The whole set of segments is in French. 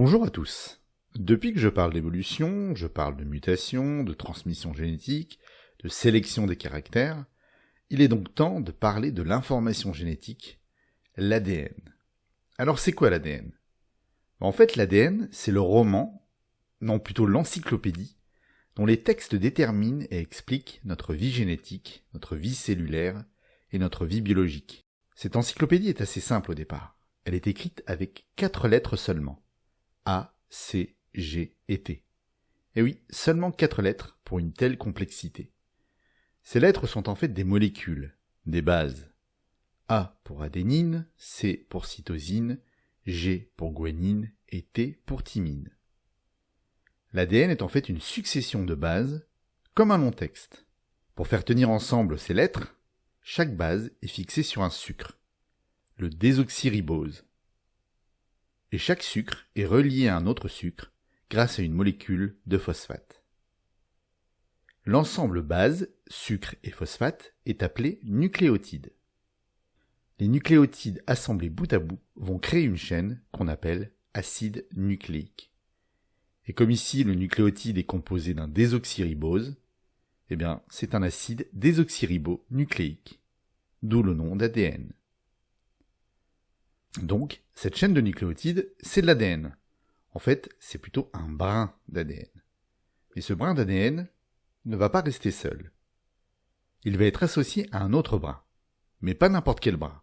Bonjour à tous. Depuis que je parle d'évolution, je parle de mutation, de transmission génétique, de sélection des caractères, il est donc temps de parler de l'information génétique, l'ADN. Alors c'est quoi l'ADN ? En fait, l'ADN, c'est le roman, non plutôt l'encyclopédie, dont les textes déterminent et expliquent notre vie génétique, notre vie cellulaire et notre vie biologique. Cette encyclopédie est assez simple au départ. Elle est écrite avec 4 lettres seulement. A, C, G et T. Et oui, seulement 4 lettres pour une telle complexité. Ces lettres sont en fait des molécules, des bases. A pour adénine, C pour cytosine, G pour guanine et T pour thymine. L'ADN est en fait une succession de bases, comme un long texte. Pour faire tenir ensemble ces lettres, chaque base est fixée sur un sucre, le désoxyribose. Et chaque sucre est relié à un autre sucre grâce à une molécule de phosphate. L'ensemble base, sucre et phosphate, est appelé nucléotide. Les nucléotides assemblés bout à bout vont créer une chaîne qu'on appelle acide nucléique. Et comme ici le nucléotide est composé d'un désoxyribose, eh bien c'est un acide désoxyribonucléique, d'où le nom d'ADN. Donc, cette chaîne de nucléotides, c'est de l'ADN. En fait, c'est plutôt un brin d'ADN. Mais ce brin d'ADN ne va pas rester seul. Il va être associé à un autre brin, mais pas n'importe quel brin.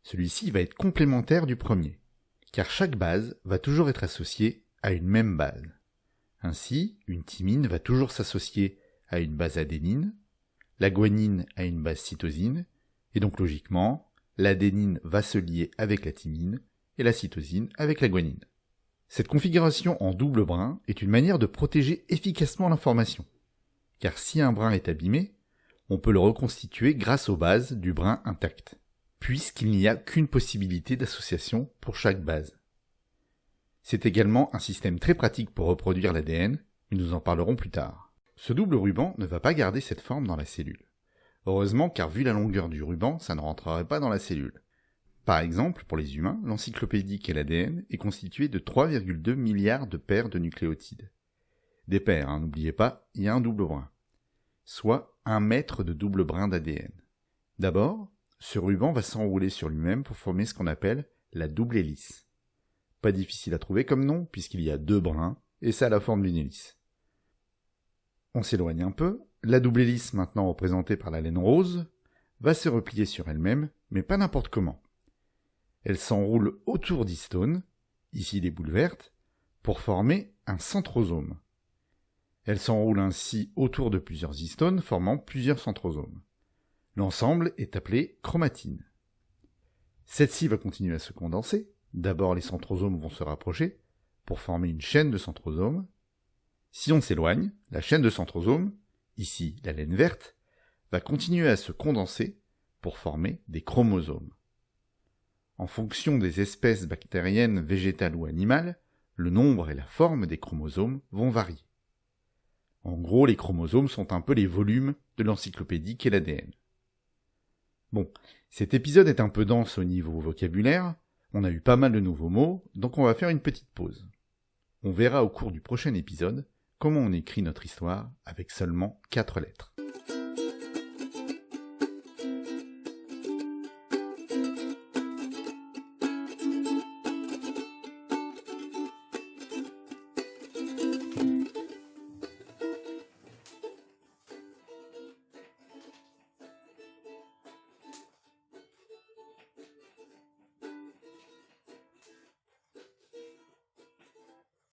Celui-ci va être complémentaire du premier, car chaque base va toujours être associée à une même base. Ainsi, une thymine va toujours s'associer à une base adénine, la guanine à une base cytosine, et donc logiquement, l'adénine va se lier avec la thymine et la cytosine avec la guanine. Cette configuration en double brin est une manière de protéger efficacement l'information, car si un brin est abîmé, on peut le reconstituer grâce aux bases du brin intact, puisqu'il n'y a qu'une possibilité d'association pour chaque base. C'est également un système très pratique pour reproduire l'ADN, mais nous en parlerons plus tard. Ce double ruban ne va pas garder cette forme dans la cellule. Heureusement, car vu la longueur du ruban, ça ne rentrerait pas dans la cellule. Par exemple, pour les humains, l'encyclopédie qu'est l'ADN est constituée de 3,2 milliards de paires de nucléotides. Des paires, n'oubliez pas, il y a un double brin. Soit 1 mètre de double brin d'ADN. D'abord, ce ruban va s'enrouler sur lui-même pour former ce qu'on appelle la double hélice. Pas difficile à trouver comme nom, puisqu'il y a 2 brins, et ça a la forme d'une hélice. On s'éloigne un peu. La double hélice, maintenant représentée par la laine rose, va se replier sur elle-même, mais pas n'importe comment. Elle s'enroule autour d'histones, ici des boules vertes, pour former un centrosome. Elle s'enroule ainsi autour de plusieurs histones, formant plusieurs centrosomes. L'ensemble est appelé chromatine. Cette-ci va continuer à se condenser. D'abord, les centrosomes vont se rapprocher pour former une chaîne de centrosomes. Si on s'éloigne, la chaîne de centrosomes, ici la laine verte, va continuer à se condenser pour former des chromosomes. En fonction des espèces bactériennes, végétales ou animales, le nombre et la forme des chromosomes vont varier. En gros, les chromosomes sont un peu les volumes de l'encyclopédie qu'est l'ADN. Bon, cet épisode est un peu dense au niveau vocabulaire, on a eu pas mal de nouveaux mots, donc on va faire une petite pause. On verra au cours du prochain épisode comment on écrit notre histoire avec seulement 4 lettres.